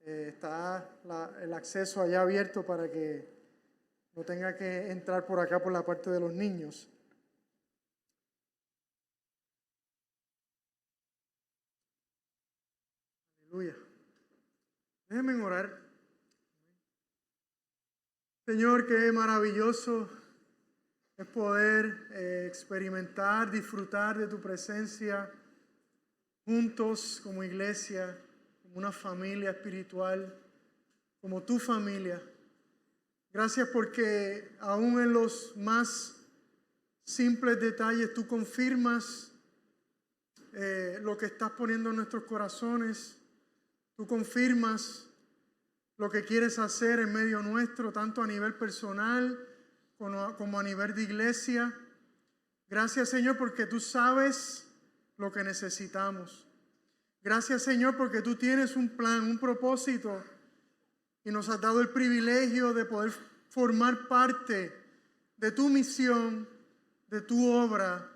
el acceso allá abierto para que no tenga que entrar por acá por la parte de los niños. Aleluya. Déjenme orar. Señor, qué maravilloso es poder experimentar, disfrutar de tu presencia juntos como iglesia, como una familia espiritual, como tu familia. Gracias porque aún en los más simples detalles tú confirmas lo que estás poniendo en nuestros corazones. Tú confirmas lo que quieres hacer en medio nuestro, tanto a nivel personal como a nivel de iglesia. Gracias, Señor, porque tú sabes lo que necesitamos. Gracias, Señor, porque tú tienes un plan, un propósito, y nos has dado el privilegio de poder formar parte de tu misión, de tu obra,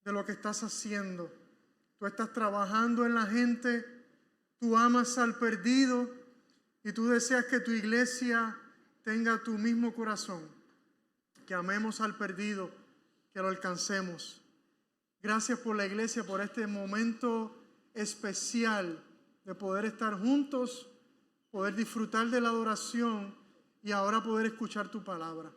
de lo que estás haciendo. Tú estás trabajando en la gente, tú amas al perdido y tú deseas que tu iglesia tenga tu mismo corazón, que amemos al perdido, que lo alcancemos. Gracias por la iglesia, por este momento especial de poder estar juntos, poder disfrutar de la adoración y ahora poder escuchar tu palabra.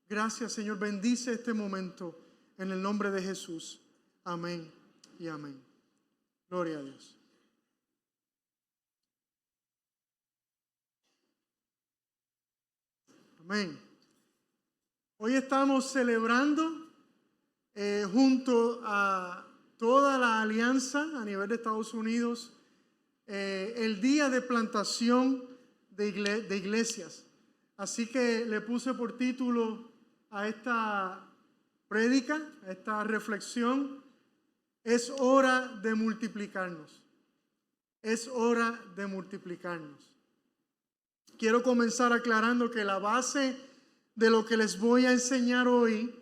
Gracias, Señor. Bendice este momento en el nombre de Jesús. Amén y amén. Gloria a Dios. Amén. Hoy estamos celebrando junto a toda la alianza a nivel de Estados Unidos el día de plantación de iglesias. Así que le puse por título a esta prédica, a esta reflexión: es hora de multiplicarnos. Es hora de multiplicarnos. Quiero comenzar aclarando que la base de lo que les voy a enseñar hoy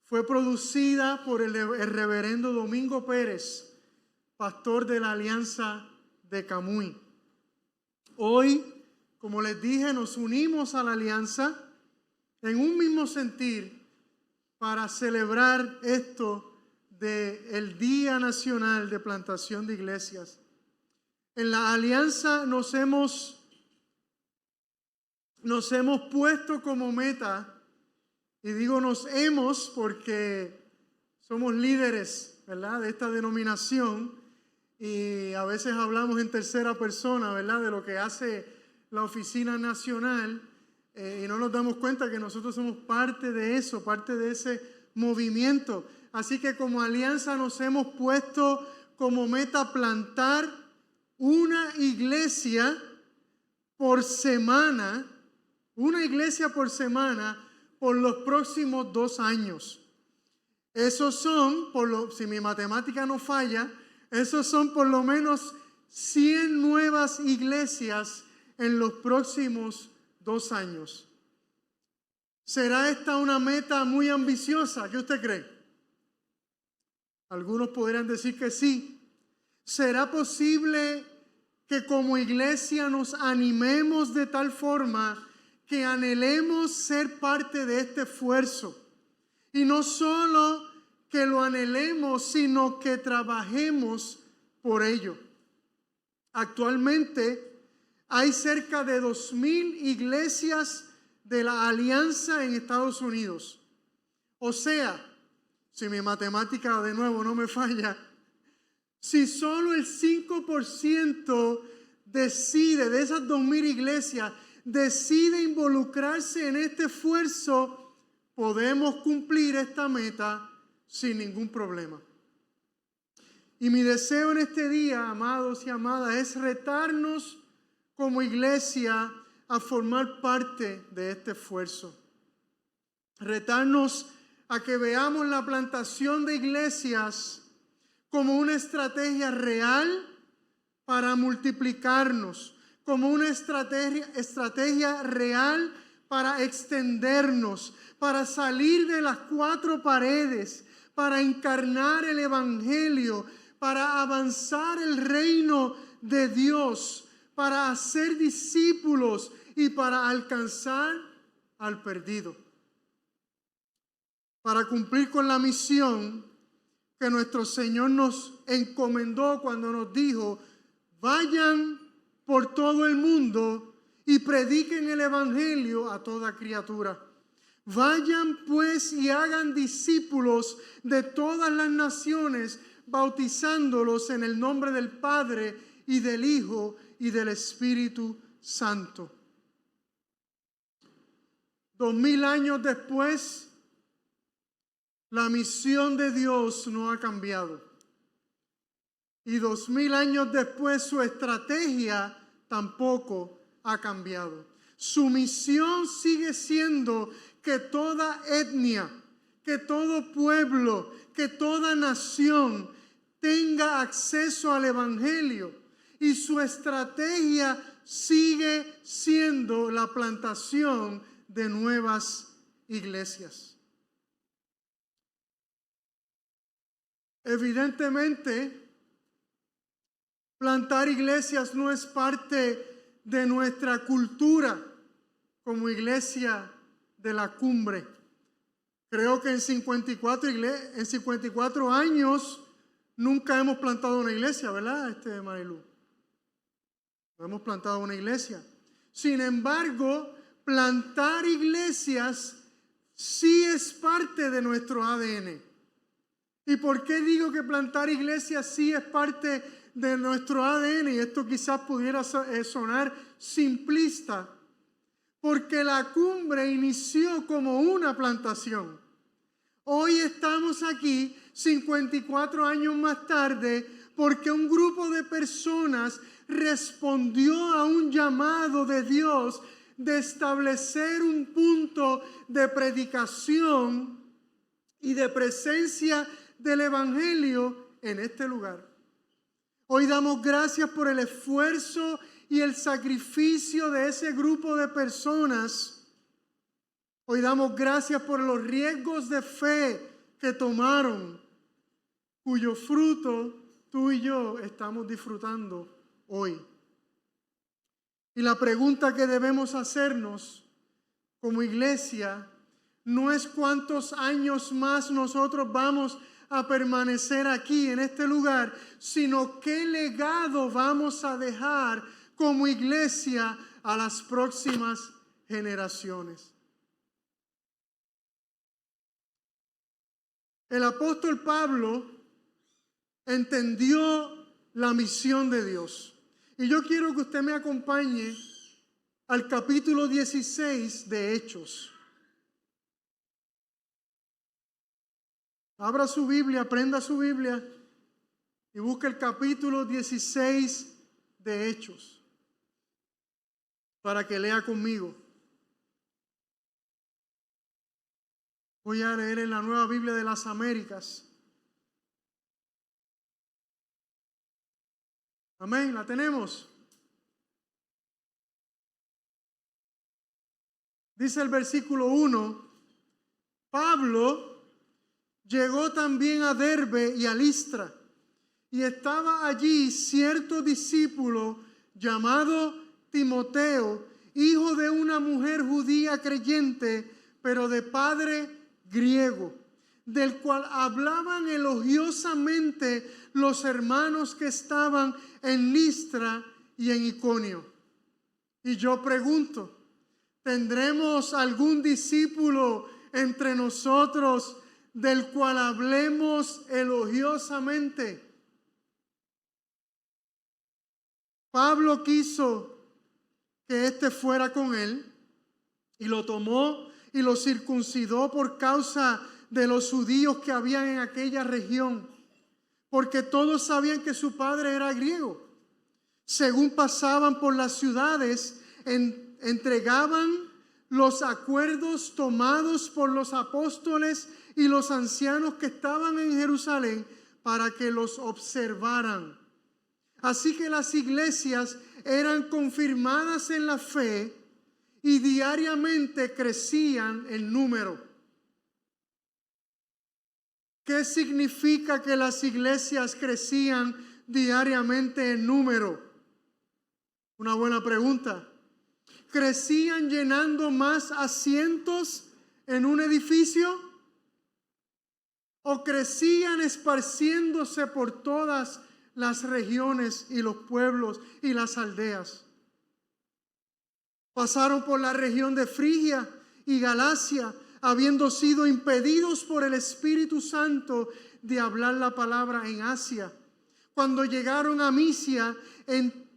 fue producida por el reverendo Domingo Pérez, pastor de la Alianza de Camuy. Hoy, como les dije, nos unimos a la alianza en un mismo sentir para celebrar esto del Día Nacional de Plantación de Iglesias. En la alianza nos hemos puesto como meta, y digo nos hemos porque somos líderes, ¿verdad?, de esta denominación, y a veces hablamos en tercera persona, ¿verdad?, de lo que hace la oficina nacional, y no nos damos cuenta que nosotros somos parte de eso, parte de ese movimiento. Así que como alianza nos hemos puesto como meta plantar una iglesia por semana, por los próximos 2 años. Esos son, si mi matemática no falla, esos son por lo menos 100 nuevas iglesias en los próximos 2 años. ¿Será esta una meta muy ambiciosa? ¿Qué usted cree? Algunos podrían decir que sí. ¿Será posible que como iglesia nos animemos de tal forma que anhelemos ser parte de este esfuerzo? Y no solo que lo anhelemos, sino que trabajemos por ello. Actualmente hay cerca de 2,000 iglesias de la alianza en Estados Unidos. O sea, si mi matemática de nuevo no me falla, si solo el 5% decide, de esas 2,000 iglesias, decide involucrarse en este esfuerzo, podemos cumplir esta meta sin ningún problema. Y mi deseo en este día, amados y amadas, es retarnos como iglesia a formar parte de este esfuerzo. Retarnos a que veamos la plantación de iglesias como una estrategia real para multiplicarnos, como una estrategia real para extendernos, para salir de las 4 paredes, para encarnar el evangelio, para avanzar el reino de Dios, para hacer discípulos y para alcanzar al perdido. Para cumplir con la misión que nuestro Señor nos encomendó cuando nos dijo: vayan por todo el mundo y prediquen el evangelio a toda criatura. Vayan pues y hagan discípulos de todas las naciones, bautizándolos en el nombre del Padre y del Hijo y del Espíritu Santo. 2000 años después, la misión de Dios no ha cambiado. Y 2000 años después, su estrategia tampoco ha cambiado. Su misión sigue siendo que toda etnia, que todo pueblo, que toda nación tenga acceso al evangelio. Y su estrategia sigue siendo la plantación de nuevas iglesias. Evidentemente, plantar iglesias no es parte de nuestra cultura como iglesia de la cumbre. Creo que en 54 años nunca hemos plantado una iglesia, ¿verdad, Marilu? No hemos plantado una iglesia. Sin embargo, plantar iglesias sí es parte de nuestro ADN. ¿Y por qué digo que plantar iglesias sí es parte de nuestro ADN? Y esto quizás pudiera sonar simplista, porque la cumbre inició como una plantación. Hoy estamos aquí 54 años más tarde porque un grupo de personas respondió a un llamado de Dios de establecer un punto de predicación y de presencia del evangelio en este lugar. Hoy damos gracias por el esfuerzo y el sacrificio de ese grupo de personas. Hoy damos gracias por los riesgos de fe que tomaron, cuyo fruto tú y yo estamos disfrutando hoy. Y la pregunta que debemos hacernos como iglesia no es cuántos años más nosotros vamos a permanecer aquí en este lugar, sino qué legado vamos a dejar como iglesia a las próximas generaciones. El apóstol Pablo entendió la misión de Dios. Y yo quiero que usted me acompañe al capítulo 16 de Hechos. Abra su Biblia, prenda su Biblia y busque el capítulo 16 de Hechos para que lea conmigo. Voy a leer en la Nueva Biblia de las Américas. Amén, ¿la tenemos? Dice el versículo 1, Pablo llegó también a Derbe y a Listra, y estaba allí cierto discípulo llamado Timoteo, hijo de una mujer judía creyente, pero de padre griego, del cual hablaban elogiosamente los hermanos que estaban en Listra y en Iconio. Y yo pregunto, ¿tendremos algún discípulo entre nosotros del cual hablemos elogiosamente? Pablo quiso que éste fuera con él y lo tomó y lo circuncidó por causa de los judíos que habían en aquella región, porque todos sabían que su padre era griego. Según pasaban por las ciudades, entregaban los acuerdos tomados por los apóstoles y los ancianos que estaban en Jerusalén para que los observaran. Así que las iglesias eran confirmadas en la fe y diariamente crecían en número. ¿Qué significa que las iglesias crecían diariamente en número? Una buena pregunta. ¿Crecían llenando más asientos en un edificio? ¿O crecían esparciéndose por todas las regiones y los pueblos y las aldeas? Pasaron por la región de Frigia y Galacia, habiendo sido impedidos por el Espíritu Santo de hablar la palabra en Asia. Cuando llegaron a Misia,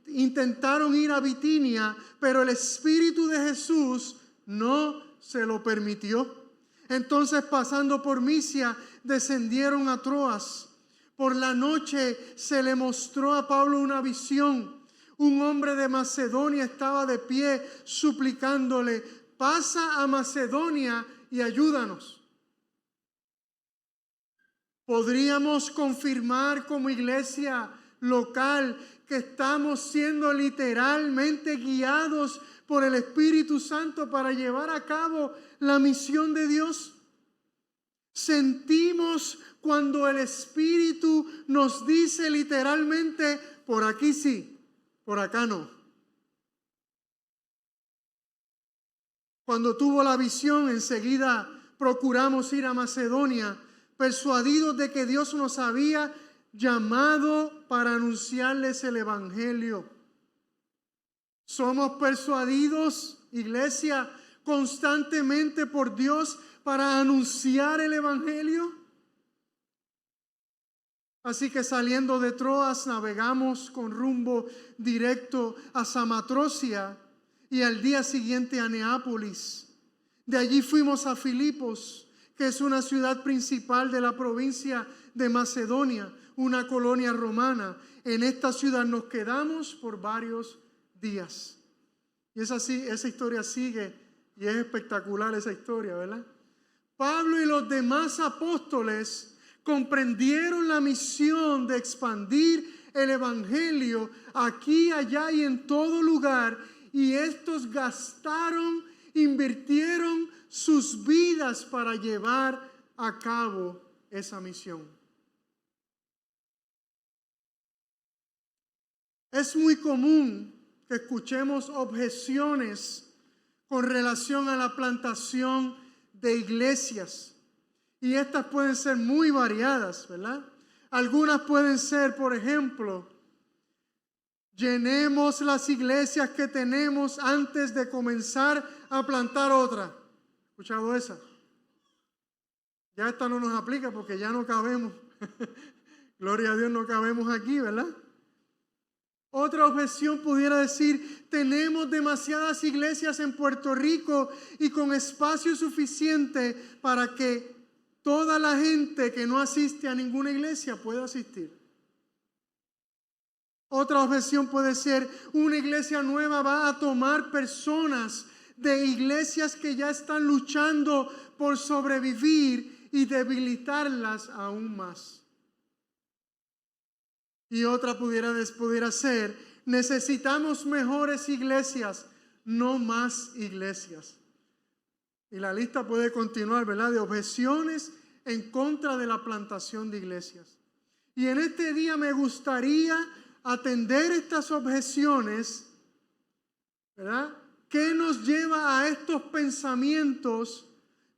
intentaron ir a Bitinia, pero el Espíritu de Jesús no se lo permitió. Entonces, pasando por Misia, descendieron a Troas. Por la noche se le mostró a Pablo una visión. Un hombre de Macedonia estaba de pie suplicándole: pasa a Macedonia y ayúdanos. Podríamos confirmar como iglesia local que estamos siendo literalmente guiados por el Espíritu Santo para llevar a cabo la misión de Dios. Sentimos cuando el Espíritu nos dice literalmente: por aquí sí, por acá no. Cuando tuvo la visión, enseguida procuramos ir a Macedonia, persuadidos de que Dios nos había llamado para anunciarles el Evangelio. Somos persuadidos, iglesia, constantemente por Dios para anunciar el Evangelio. Así que saliendo de Troas navegamos con rumbo directo a Samatrocia y al día siguiente a Neápolis. De allí fuimos a Filipos, que es una ciudad principal de la provincia de Macedonia, una colonia romana. En esta ciudad nos quedamos por varios días. Y es así, esa historia sigue y es espectacular esa historia, ¿verdad? Pablo y los demás apóstoles comprendieron la misión de expandir el Evangelio aquí, allá y en todo lugar, y estos gastaron, invirtieron sus vidas para llevar a cabo esa misión. Es muy común que escuchemos objeciones con relación a la plantación de iglesias. Y estas pueden ser muy variadas, ¿verdad? Algunas pueden ser, por ejemplo, llenemos las iglesias que tenemos antes de comenzar a plantar otra. ¿Escuchado esa? Ya esta no nos aplica porque ya no cabemos. Gloria a Dios, no cabemos aquí, ¿verdad? Otra objeción pudiera decir: tenemos demasiadas iglesias en Puerto Rico y con espacio suficiente para que toda la gente que no asiste a ninguna iglesia pueda asistir. Otra objeción puede ser: una iglesia nueva va a tomar personas de iglesias que ya están luchando por sobrevivir y debilitarlas aún más. Y otra pudiera ser: necesitamos mejores iglesias, no más iglesias. Y la lista puede continuar, ¿verdad? De objeciones en contra de la plantación de iglesias. Y en este día me gustaría atender estas objeciones, ¿verdad? ¿Qué nos lleva a estos pensamientos?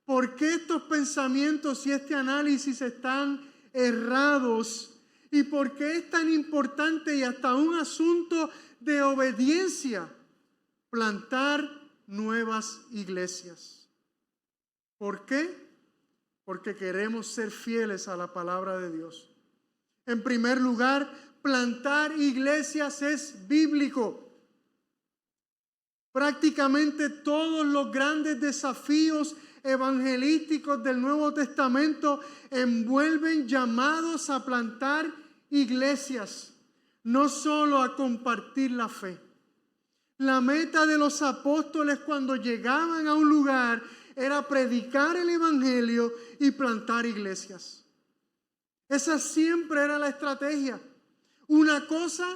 ¿Por qué estos pensamientos y este análisis están errados? ¿Y por qué es tan importante y hasta un asunto de obediencia plantar nuevas iglesias? ¿Por qué? Porque queremos ser fieles a la palabra de Dios. En primer lugar, plantar iglesias es bíblico. Prácticamente todos los grandes desafíos evangelísticos del Nuevo Testamento envuelven llamados a plantar iglesias, no solo a compartir la fe. La meta de los apóstoles cuando llegaban a un lugar era predicar el evangelio y plantar iglesias. Esa siempre era la estrategia. Una cosa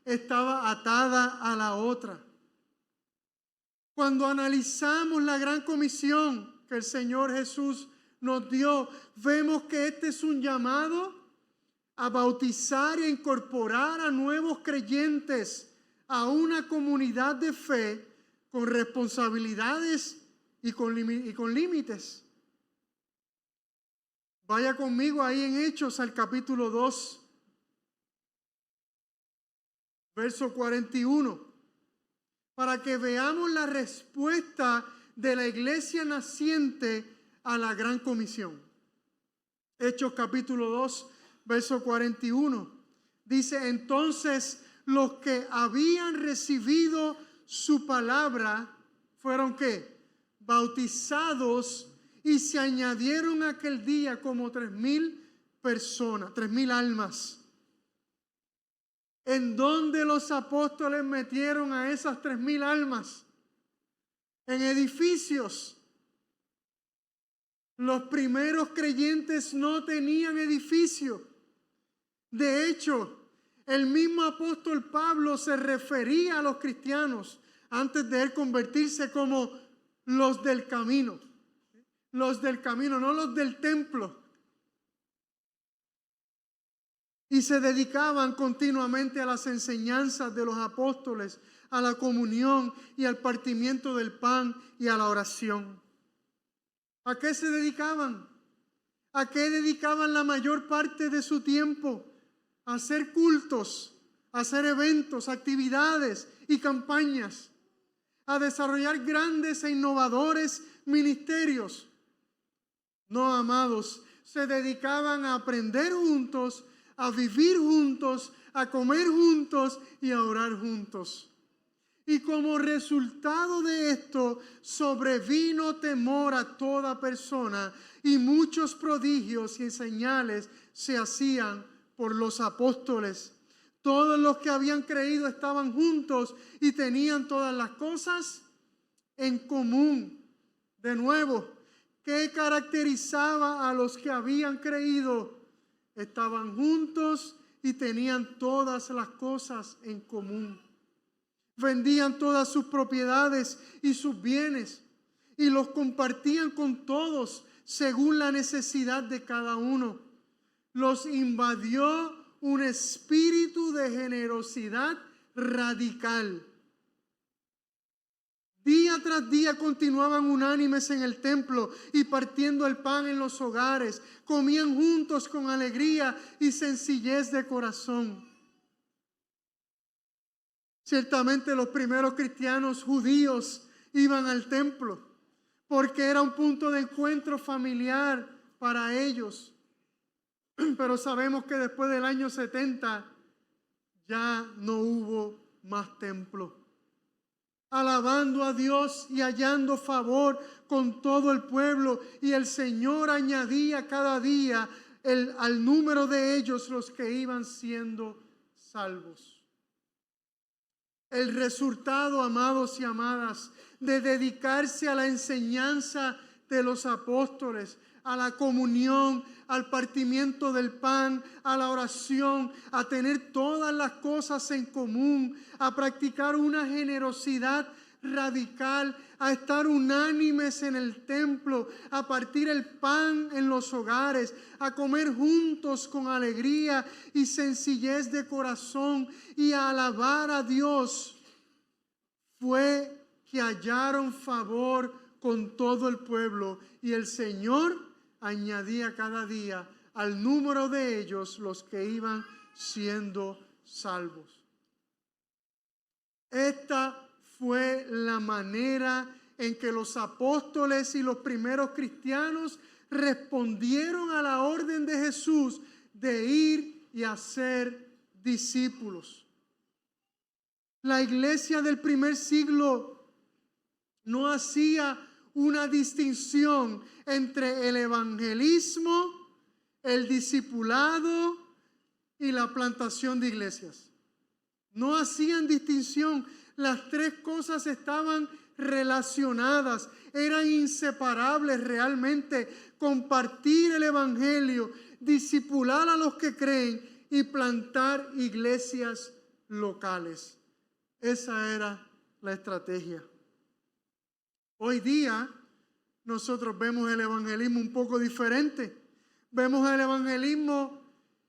estaba atada a la otra. Cuando analizamos la gran comisión que el Señor Jesús nos dio, vemos que este es un llamado a bautizar e incorporar a nuevos creyentes a una comunidad de fe con responsabilidades y con límites. Vaya conmigo ahí en Hechos al capítulo 2, verso 41, para que veamos la respuesta de la iglesia naciente a la gran comisión. Hechos capítulo 2, verso 41. Dice, entonces los que habían recibido su palabra fueron ¿qué? Bautizados, y se añadieron aquel día como 3,000 personas, 3,000 almas. ¿En dónde los apóstoles metieron a esas 3,000 almas? En edificios. Los primeros creyentes no tenían edificio. De hecho, el mismo apóstol Pablo se refería a los cristianos antes de él convertirse como los del camino. Los del camino, no los del templo. Y se dedicaban continuamente a las enseñanzas de los apóstoles, a la comunión y al partimiento del pan y a la oración. ¿A qué se dedicaban? ¿A qué dedicaban la mayor parte de su tiempo? A hacer cultos, a hacer eventos, actividades y campañas, a desarrollar grandes e innovadores ministerios. No, amados, se dedicaban a aprender juntos, a vivir juntos, a comer juntos y a orar juntos. Y como resultado de esto, sobrevino temor a toda persona, y muchos prodigios y señales se hacían por los apóstoles. Todos los que habían creído estaban juntos y tenían todas las cosas en común. De nuevo, ¿qué caracterizaba a los que habían creído? Estaban juntos y tenían todas las cosas en común. Vendían todas sus propiedades y sus bienes y los compartían con todos según la necesidad de cada uno. Los invadió un espíritu de generosidad radical. Día tras día continuaban unánimes en el templo y partiendo el pan en los hogares. Comían juntos con alegría y sencillez de corazón. Ciertamente los primeros cristianos judíos iban al templo porque era un punto de encuentro familiar para ellos. Pero sabemos que después del año 70 ya no hubo más templo. Alabando a Dios y hallando favor con todo el pueblo, y el Señor añadía cada día al número de ellos los que iban siendo salvos. El resultado, amados y amadas, de dedicarse a la enseñanza de los apóstoles, a la comunión, al partimiento del pan, a la oración, a tener todas las cosas en común, a practicar una generosidad radical, a estar unánimes en el templo, a partir el pan en los hogares, a comer juntos con alegría y sencillez de corazón y a alabar a Dios, fue que hallaron favor con todo el pueblo, y el Señor añadía cada día al número de ellos los que iban siendo salvos. Esta fue la manera en que los apóstoles y los primeros cristianos respondieron a la orden de Jesús de ir y hacer discípulos. La iglesia del primer siglo no hacía una distinción entre el evangelismo, el discipulado y la plantación de iglesias. No hacían distinción. Las tres cosas estaban relacionadas, eran inseparables realmente. Compartir el evangelio, discipular a los que creen y plantar iglesias locales. Esa era la estrategia. Hoy día nosotros vemos el evangelismo un poco diferente. Vemos el evangelismo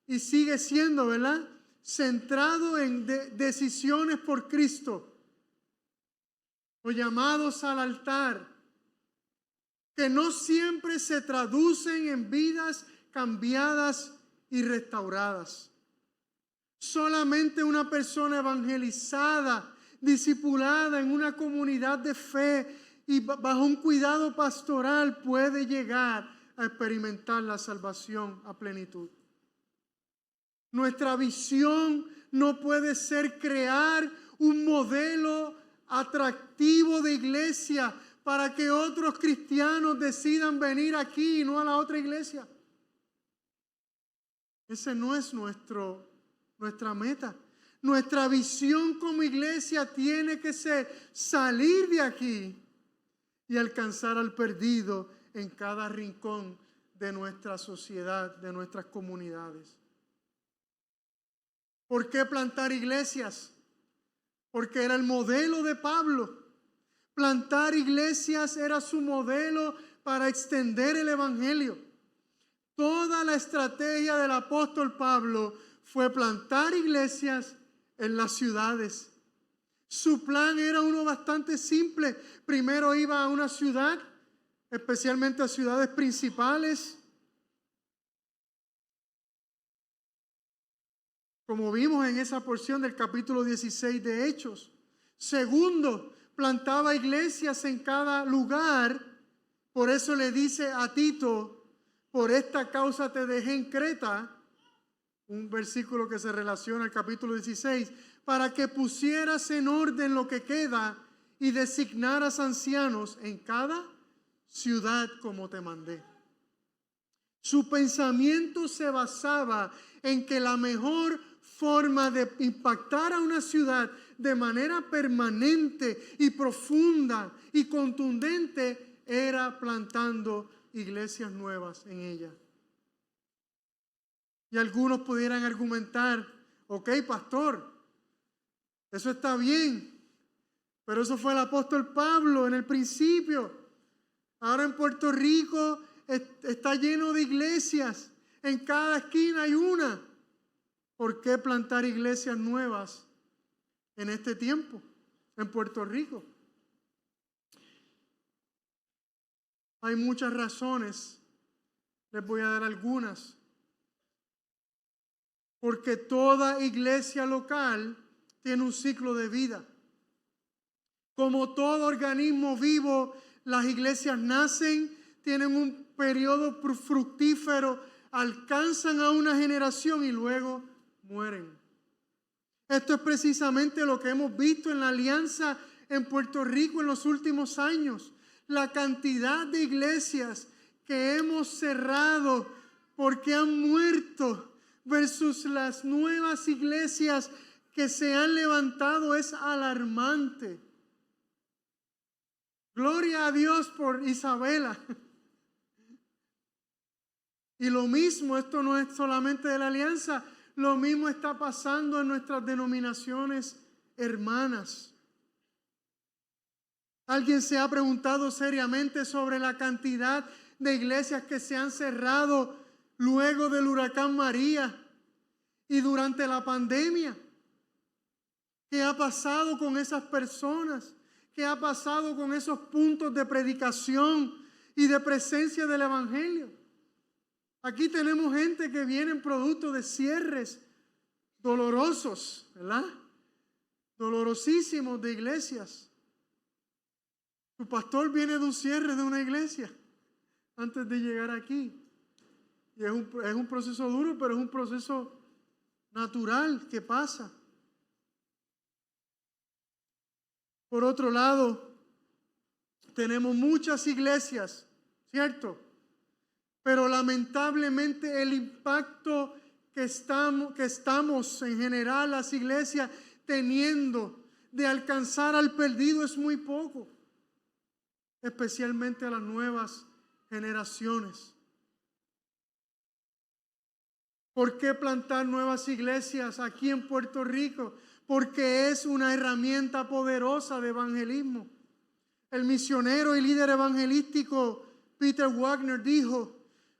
y sigue siendo, ¿verdad? centrado en decisiones por Cristo, o llamados al altar, que no siempre se traducen en vidas cambiadas y restauradas. Solamente una persona evangelizada, discipulada en una comunidad de fe y bajo un cuidado pastoral puede llegar a experimentar la salvación a plenitud. Nuestra visión no puede ser crear un modelo atractivo de iglesia para que otros cristianos decidan venir aquí y no a la otra iglesia. Ese no es nuestra meta. Nuestra visión como iglesia tiene que ser salir de aquí y alcanzar al perdido en cada rincón de nuestra sociedad, de nuestras comunidades. ¿Por qué plantar iglesias? Porque era el modelo de Pablo. Plantar iglesias era su modelo para extender el evangelio. Toda la estrategia del apóstol Pablo fue plantar iglesias en las ciudades. Su plan era uno bastante simple. Primero iba a una ciudad, especialmente a ciudades principales, como vimos en esa porción del capítulo 16 de Hechos. Segundo, plantaba iglesias en cada lugar. Por eso le dice a Tito: por esta causa te dejé en Creta, un versículo que se relaciona al capítulo 16, para que pusieras en orden lo que queda y designaras ancianos en cada ciudad como te mandé. Su pensamiento se basaba en que la mejor forma de impactar a una ciudad de manera permanente y profunda y contundente era plantando iglesias nuevas en ella. Y algunos pudieran argumentar: ok, pastor, eso está bien, pero eso fue el apóstol Pablo en el principio. Ahora en Puerto Rico está lleno de iglesias, en cada esquina hay una. ¿Por qué plantar iglesias nuevas en este tiempo en Puerto Rico? Hay muchas razones, les voy a dar algunas. Porque toda iglesia local tiene un ciclo de vida. Como todo organismo vivo, las iglesias nacen, tienen un periodo fructífero, alcanzan a una generación y luego mueren. Esto es precisamente lo que hemos visto en la alianza en Puerto Rico en los últimos años. La cantidad de iglesias que hemos cerrado porque han muerto versus las nuevas iglesias que se han levantado es alarmante. Gloria a Dios por Isabela. Y lo mismo, esto no es solamente de la alianza, lo mismo está pasando en nuestras denominaciones hermanas. ¿Alguien se ha preguntado seriamente sobre la cantidad de iglesias que se han cerrado luego del huracán María y durante la pandemia? ¿Qué ha pasado con esas personas? ¿Qué ha pasado con esos puntos de predicación y de presencia del evangelio? Aquí tenemos gente que viene en producto de cierres dolorosos, ¿verdad? Dolorosísimos de iglesias. Tu pastor viene de un cierre de una iglesia antes de llegar aquí. Y es un proceso duro, pero es un proceso natural que pasa. Por otro lado, tenemos muchas iglesias, ¿cierto? Pero lamentablemente el impacto que estamos en general las iglesias teniendo de alcanzar al perdido es muy poco, especialmente a las nuevas generaciones. ¿Por qué plantar nuevas iglesias aquí en Puerto Rico? Porque es una herramienta poderosa de evangelismo. El misionero y líder evangelístico Peter Wagner dijo: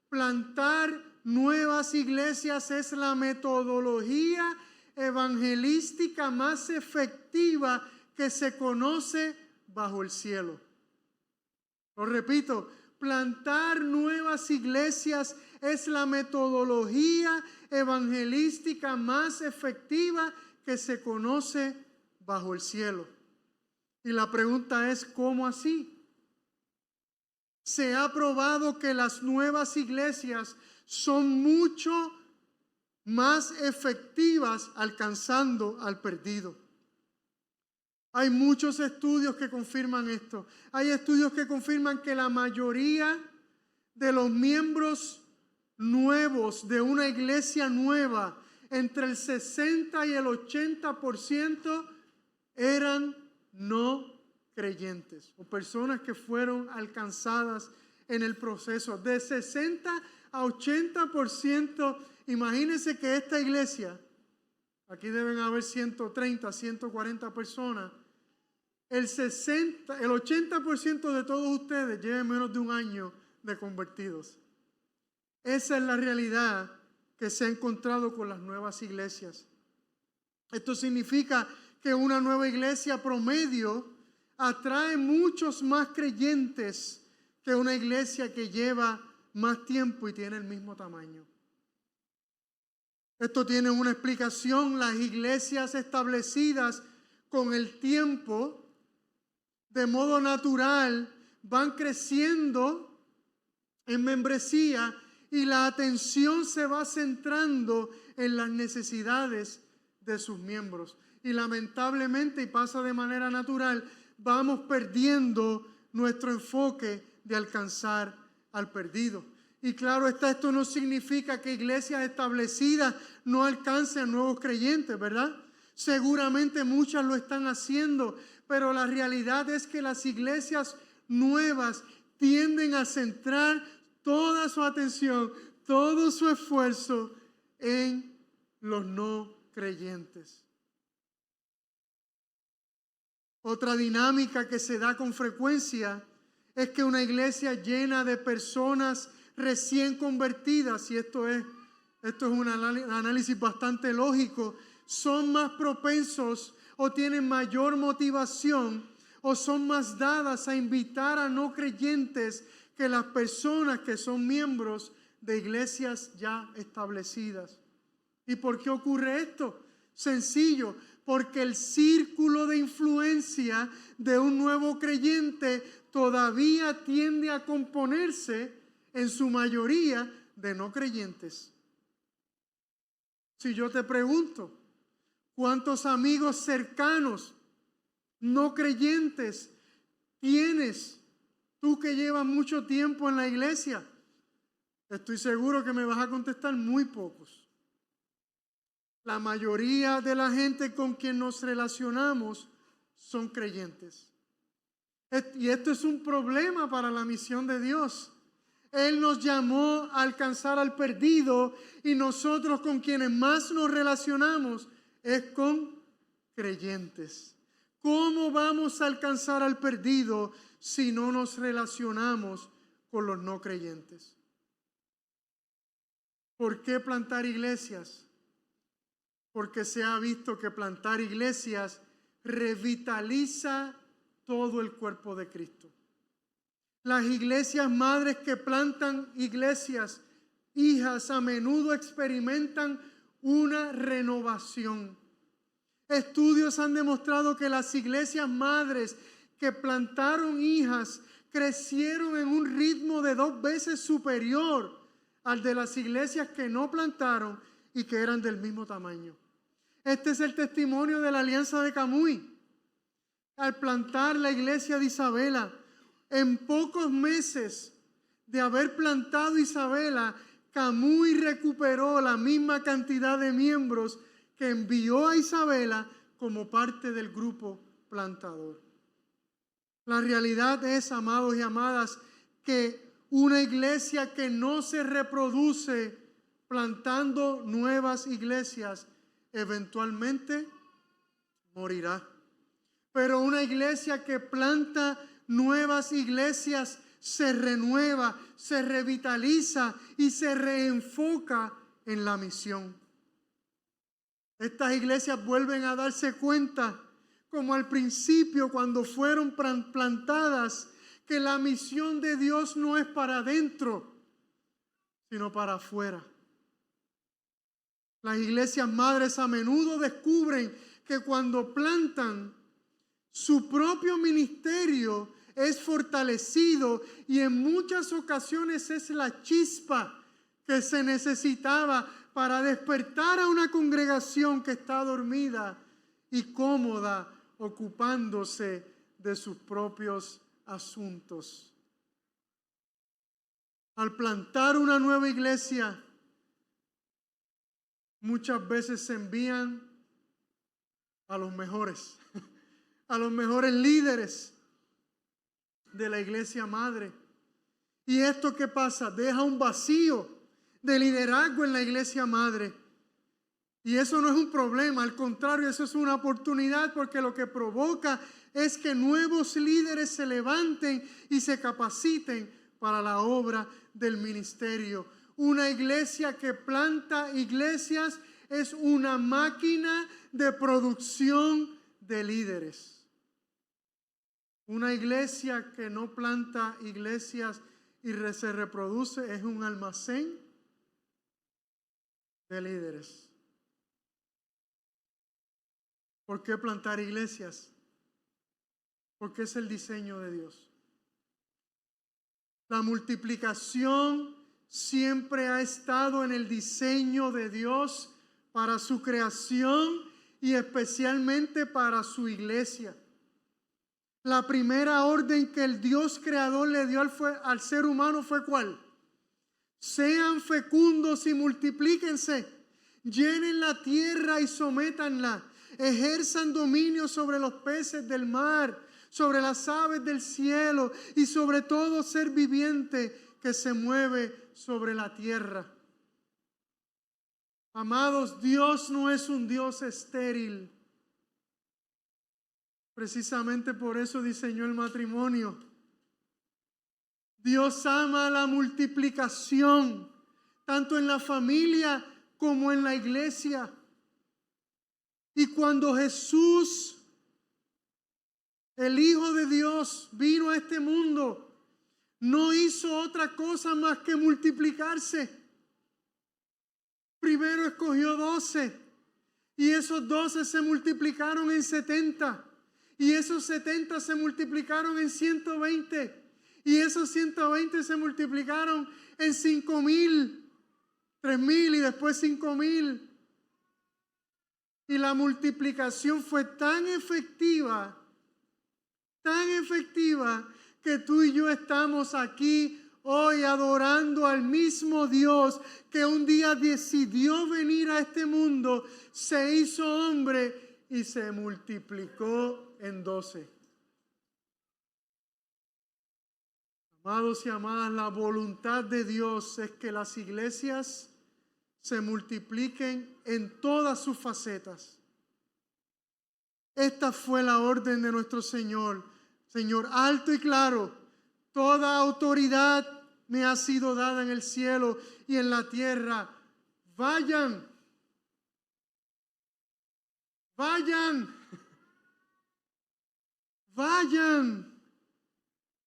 plantar nuevas iglesias es la metodología evangelística más efectiva que se conoce bajo el cielo. Lo repito, plantar nuevas iglesias es la metodología evangelística más efectiva que se conoce bajo el cielo. Y la pregunta es, ¿cómo así? Se ha probado que las nuevas iglesias son mucho más efectivas alcanzando al perdido. Hay muchos estudios que confirman esto. Hay estudios que confirman que la mayoría de los miembros nuevos de una iglesia nueva, entre el 60 y el 80% eran no creyentes o personas que fueron alcanzadas en el proceso. De 60 a 80%, imagínense que esta iglesia, aquí deben haber 130, 140 personas, el 80% de todos ustedes lleven menos de un año de convertidos. Esa es la realidad que se ha encontrado con las nuevas iglesias. Esto significa que una nueva iglesia promedio atrae muchos más creyentes que una iglesia que lleva más tiempo y tiene el mismo tamaño. Esto tiene una explicación. Las iglesias establecidas con el tiempo, de modo natural, van creciendo en membresía y la atención se va centrando en las necesidades de sus miembros. Y lamentablemente, y pasa de manera natural, vamos perdiendo nuestro enfoque de alcanzar al perdido. Y claro está, esto no significa que iglesias establecidas no alcancen a nuevos creyentes, ¿verdad? Seguramente muchas lo están haciendo, pero la realidad es que las iglesias nuevas tienden a centrar toda su atención, todo su esfuerzo en los no creyentes. Otra dinámica que se da con frecuencia es que una iglesia llena de personas recién convertidas, y esto es un análisis bastante lógico, son más propensos o tienen mayor motivación o son más dadas a invitar a no creyentes que las personas que son miembros de iglesias ya establecidas. ¿Y por qué ocurre esto? Sencillo, porque el círculo de influencia de un nuevo creyente todavía tiende a componerse en su mayoría de no creyentes. Si yo te pregunto, ¿cuántos amigos cercanos no creyentes tienes tú que llevas mucho tiempo en la iglesia? Estoy seguro que me vas a contestar muy pocos. La mayoría de la gente con quien nos relacionamos son creyentes. Y esto es un problema para la misión de Dios. Él nos llamó a alcanzar al perdido y nosotros con quienes más nos relacionamos es con creyentes. ¿Cómo vamos a alcanzar al perdido si no nos relacionamos con los no creyentes? ¿Por qué plantar iglesias? Porque se ha visto que plantar iglesias revitaliza todo el cuerpo de Cristo. Las iglesias madres que plantan iglesias, hijas, a menudo experimentan una renovación. Estudios han demostrado que las iglesias madres que plantaron hijas crecieron en un ritmo de 2 veces superior al de las iglesias que no plantaron y que eran del mismo tamaño. Este es el testimonio de la Alianza de Camuy. Al plantar la iglesia de Isabela, en pocos meses de haber plantado Isabela, Camuy recuperó la misma cantidad de miembros que envió a Isabela como parte del grupo plantador. La realidad es, amados y amadas, que una iglesia que no se reproduce plantando nuevas iglesias eventualmente morirá. Pero una iglesia que planta nuevas iglesias se renueva, se revitaliza y se reenfoca en la misión. Estas iglesias vuelven a darse cuenta, como al principio cuando fueron plantadas, que la misión de Dios no es para adentro, sino para afuera. Las iglesias madres a menudo descubren que cuando plantan, su propio ministerio es fortalecido y en muchas ocasiones es la chispa que se necesitaba para despertar a una congregación que está dormida y cómoda, ocupándose de sus propios asuntos. Al plantar una nueva iglesia, muchas veces se envían a los mejores líderes de la iglesia madre. ¿Y esto qué pasa? Deja un vacío de liderazgo en la iglesia madre. Y eso no es un problema, al contrario, eso es una oportunidad, porque lo que provoca es que nuevos líderes se levanten y se capaciten para la obra del ministerio. Una iglesia que planta iglesias es una máquina de producción de líderes. Una iglesia que no planta iglesias y se reproduce es un almacén de líderes. ¿Por qué plantar iglesias? Porque es el diseño de Dios. La multiplicación siempre ha estado en el diseño de Dios para su creación y especialmente para su iglesia. La primera orden que el Dios creador le dio al ser humano fue ¿cuál? Sean fecundos y multiplíquense, llenen la tierra y sométanla, ejerzan dominio sobre los peces del mar, sobre las aves del cielo y sobre todo ser viviente que se mueve sobre la tierra. Amados, Dios no es un Dios estéril. Precisamente por eso diseñó el matrimonio. Dios ama la multiplicación, tanto en la familia como en la iglesia. Y cuando Jesús, el Hijo de Dios, vino a este mundo, no hizo otra cosa más que multiplicarse. Primero escogió 12 y esos 12 se multiplicaron en 70 y esos 70 se multiplicaron en 120 y esos 120 se multiplicaron en 5,000, 3,000 y después 5,000. Y la multiplicación fue tan efectiva que tú y yo estamos aquí hoy adorando al mismo Dios que un día decidió venir a este mundo, se hizo hombre y se multiplicó en 12. Amados y amadas, la voluntad de Dios es que las iglesias se multipliquen en todas sus facetas. Esta fue la orden de nuestro Señor. Señor, alto y claro, toda autoridad me ha sido dada en el cielo y en la tierra. Vayan,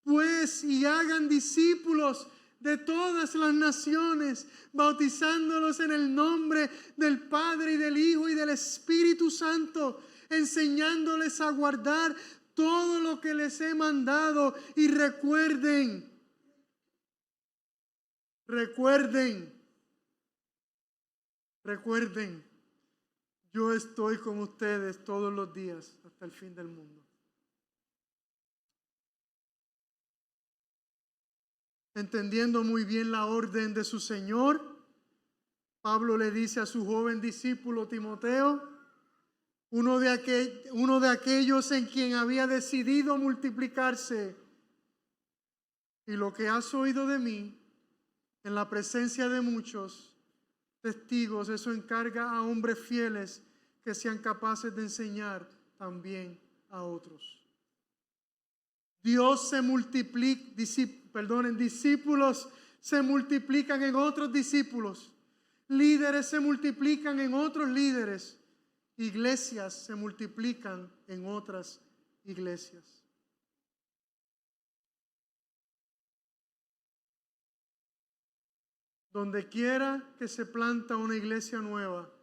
pues, y hagan discípulos de todas las naciones, bautizándolos en el nombre del Padre y del Hijo y del Espíritu Santo, enseñándoles a guardar todo lo que les he mandado. Y recuerden, yo estoy con ustedes todos los días hasta el fin del mundo. Entendiendo muy bien la orden de su Señor, Pablo le dice a su joven discípulo Timoteo, uno de aquellos en quien había decidido multiplicarse: y lo que has oído de mí en la presencia de muchos testigos, eso encarga a hombres fieles que sean capaces de enseñar también a otros. Dios se multiplica, discípulos se multiplican en otros discípulos, líderes se multiplican en otros líderes, iglesias se multiplican en otras iglesias. Donde quiera que se planta una iglesia nueva,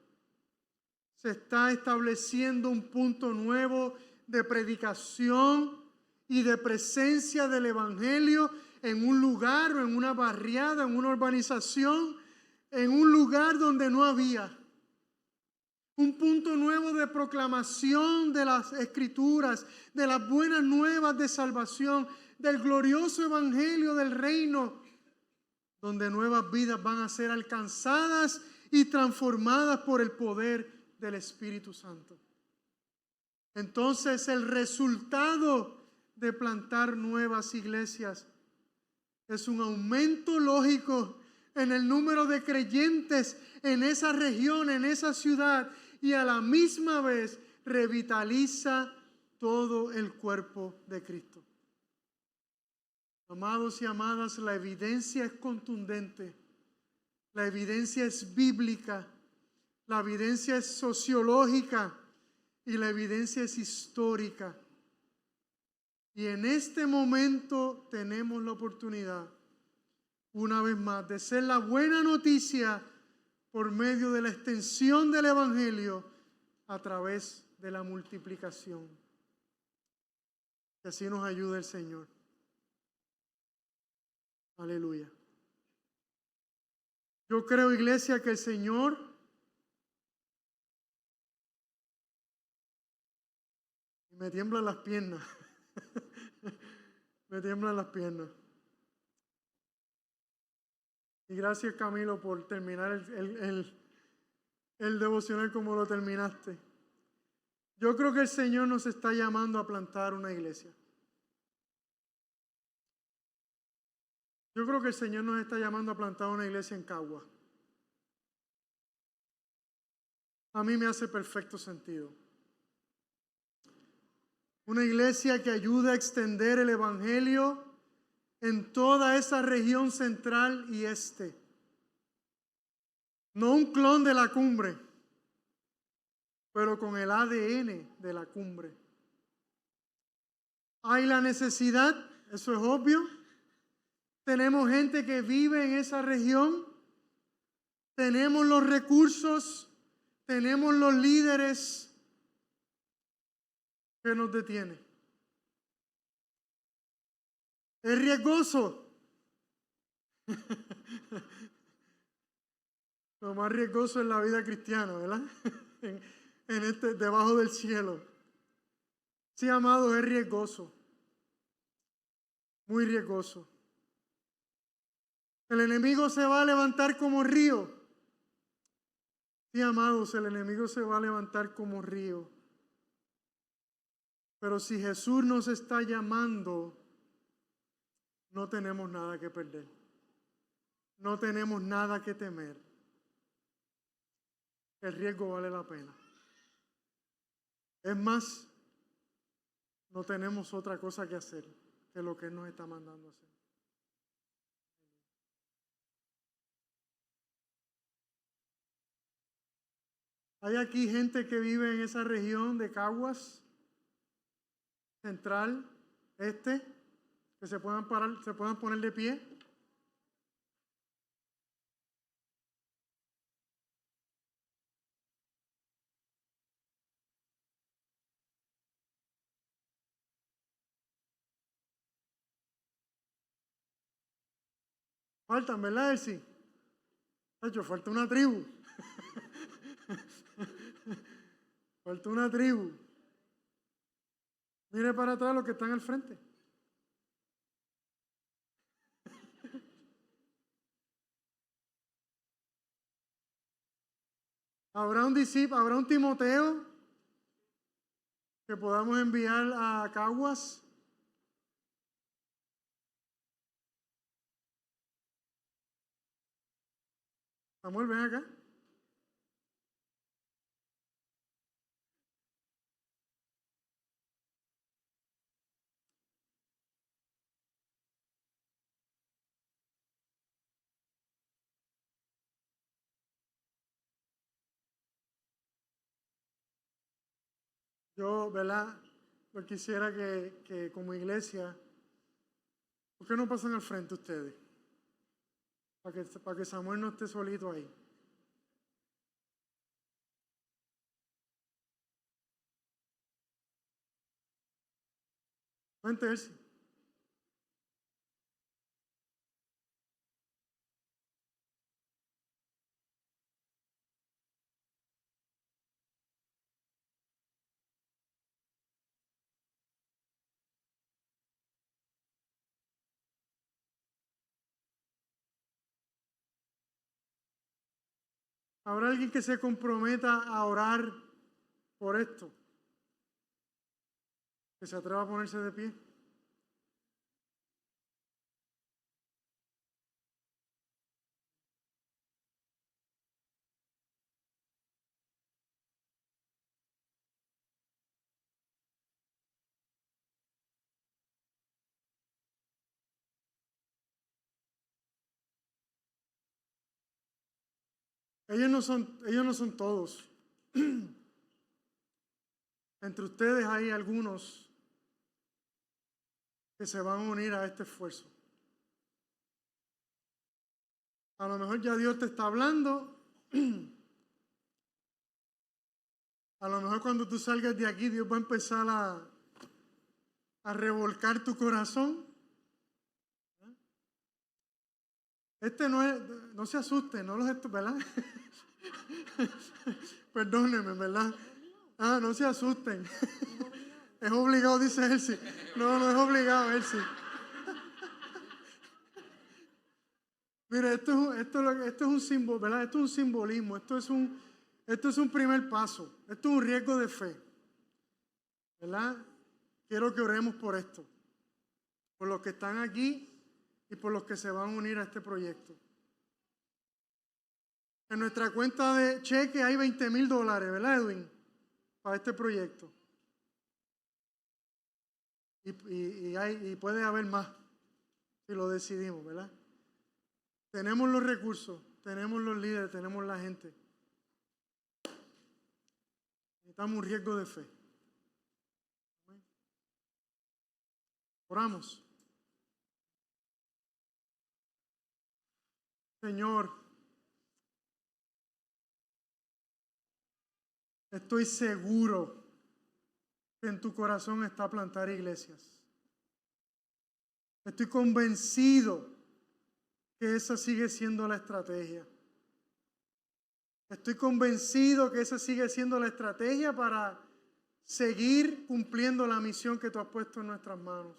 se está estableciendo un punto nuevo de predicación y de presencia del Evangelio en un lugar o en una barriada, en una urbanización, en un lugar donde no había. Un punto nuevo de proclamación de las Escrituras, de las buenas nuevas de salvación, del glorioso Evangelio del reino, donde nuevas vidas van a ser alcanzadas y transformadas por el poder del Espíritu Santo. Entonces, el resultado de plantar nuevas iglesias es un aumento lógico en el número de creyentes en esa región, en esa ciudad, y a la misma vez revitaliza todo el cuerpo de Cristo. Amados y amadas, la evidencia es contundente, la evidencia es bíblica, la evidencia es sociológica y la evidencia es histórica. Y en este momento tenemos la oportunidad, una vez más, de ser la buena noticia por medio de la extensión del Evangelio a través de la multiplicación. Que así nos ayude el Señor. Aleluya. Yo creo, iglesia, que el Señor me tiemblan las piernas. Me tiemblan las piernas. Y gracias, Camilo, por terminar el devocional como lo terminaste. Yo creo que el Señor nos está llamando a plantar una iglesia. Yo creo que el Señor nos está llamando a plantar una iglesia en Cagua. A mí me hace perfecto sentido. Una iglesia que ayude a extender el Evangelio en toda esa región central y este. No un clon de la cumbre, pero con el ADN de la cumbre. Hay la necesidad, eso es obvio. Tenemos gente que vive en esa región. Tenemos los recursos. Tenemos los líderes. ¿Qué nos detiene? Es riesgoso. Lo más riesgoso en la vida cristiana, ¿verdad? Debajo del cielo. Sí, amado, es riesgoso. Muy riesgoso. El enemigo se va a levantar como río. Sí, amados, el enemigo se va a levantar como río. Pero si Jesús nos está llamando, no tenemos nada que perder. No tenemos nada que temer. El riesgo vale la pena. Es más, no tenemos otra cosa que hacer que lo que Él nos está mandando a hacer. Hay aquí gente que vive en esa región de Caguas, central, que se puedan parar, se puedan poner de pie. Faltan, ¿verdad, Elsie? Falta una tribu. Falta una tribu. Mire para atrás los que están al frente. ¿Habrá un Timoteo que podamos enviar a Caguas? Samuel, ven acá. Yo, ¿verdad? Pues quisiera que como iglesia, ¿por qué no pasan al frente ustedes? Para que Samuel no esté solito ahí. Vente, Elsie. ¿Habrá alguien que se comprometa a orar por esto? Que se atreva a ponerse de pie. Ellos no son todos. Entre ustedes hay algunos que se van a unir a este esfuerzo. A lo mejor ya Dios te está hablando. A lo mejor cuando tú salgas de aquí, Dios va a empezar a revolcar tu corazón. No se asusten, no los estoy, ¿verdad? Perdónenme, ¿verdad? No se asusten. Es obligado, dice Elsie. No es obligado, Elsie. Mire, esto es un símbolo, ¿verdad? Esto es un simbolismo, esto es un primer paso, esto es un riesgo de fe, ¿verdad? Quiero que oremos por esto, por los que están aquí y por los que se van a unir a este proyecto. En nuestra cuenta de cheque hay $20,000, ¿verdad, Edwin? Para este proyecto. Y puede haber más, si lo decidimos, ¿verdad? Tenemos los recursos, tenemos los líderes, tenemos la gente. Necesitamos un riesgo de fe. Oramos. Señor, estoy seguro que en tu corazón está plantar iglesias. Estoy convencido que esa sigue siendo la estrategia. Estoy convencido que esa sigue siendo la estrategia para seguir cumpliendo la misión que tú has puesto en nuestras manos.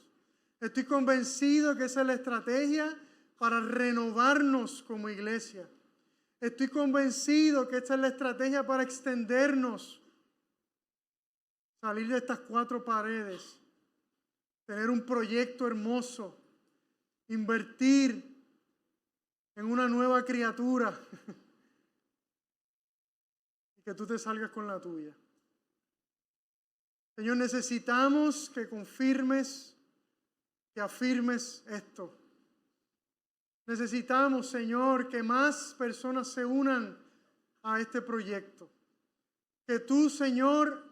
Estoy convencido que esa es la estrategia para renovarnos como iglesia. Estoy convencido que esta es la estrategia para extendernos, salir de estas 4 paredes, tener un proyecto hermoso, invertir en una nueva criatura y que tú te salgas con la tuya. Señor, necesitamos que confirmes, que afirmes esto. Necesitamos, Señor, que más personas se unan a este proyecto. Que tú, Señor,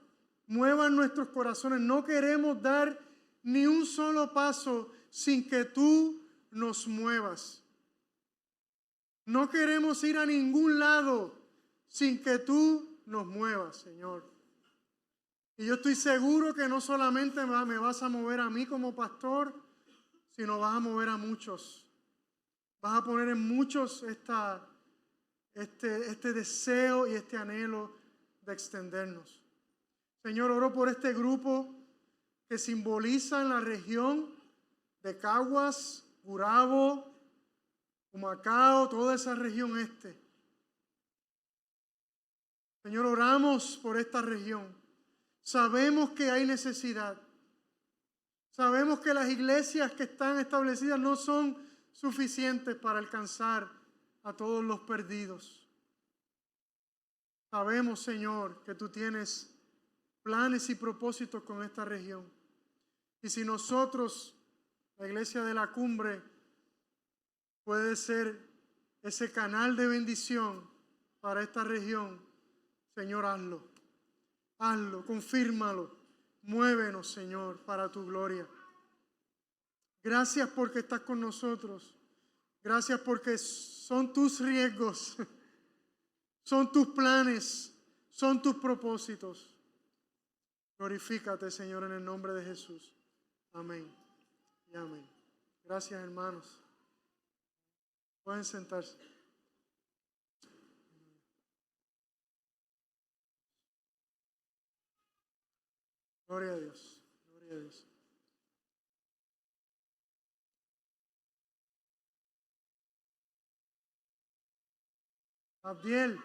muevas nuestros corazones. No queremos dar ni un solo paso sin que tú nos muevas. No queremos ir a ningún lado sin que tú nos muevas, Señor. Y yo estoy seguro que no solamente me vas a mover a mí como pastor, sino vas a mover a muchos. Vas a poner en muchos este deseo y este anhelo de extendernos. Señor, oro por este grupo que simboliza en la región de Caguas, Gurabo, Humacao, toda esa región este. Señor, oramos por esta región. Sabemos que hay necesidad. Sabemos que las iglesias que están establecidas no son suficientes para alcanzar a todos los perdidos. Sabemos, Señor, que tú tienes planes y propósitos con esta región. Y si nosotros, la Iglesia de la Cumbre, puede ser ese canal de bendición para esta región, Señor, hazlo. Hazlo, confírmalo. Muévenos, Señor, para tu gloria. Gracias porque estás con nosotros. Gracias porque son tus riesgos, son tus planes, son tus propósitos. Glorifícate, Señor, en el nombre de Jesús. Amén y amén. Gracias, hermanos. Pueden sentarse. Gloria a Dios. Gloria a Dios. Abdiel.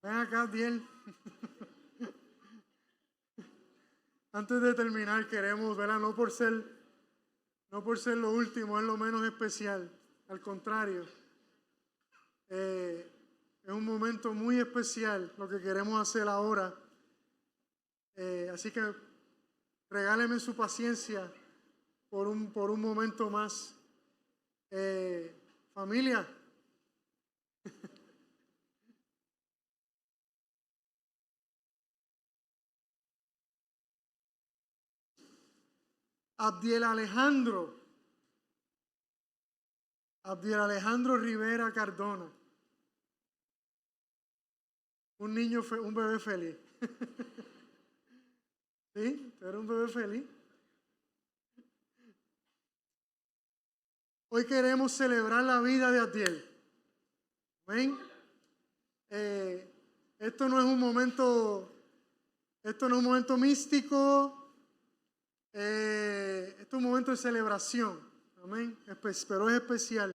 Ven acá, Abdiel. Antes de terminar, queremos, ¿verdad? No por ser lo último, es lo menos especial. Al contrario, es un momento muy especial lo que queremos hacer ahora. Así que regáleme su paciencia por un momento más. Familia. Abdiel Alejandro Rivera Cardona. Un bebé feliz. ¿Sí? ¿Tú eres un bebé feliz? Hoy queremos celebrar la vida de Abdiel. ¿Ven? Esto no es un momento místico. Esto es un momento de celebración. Amén. Pero es especial.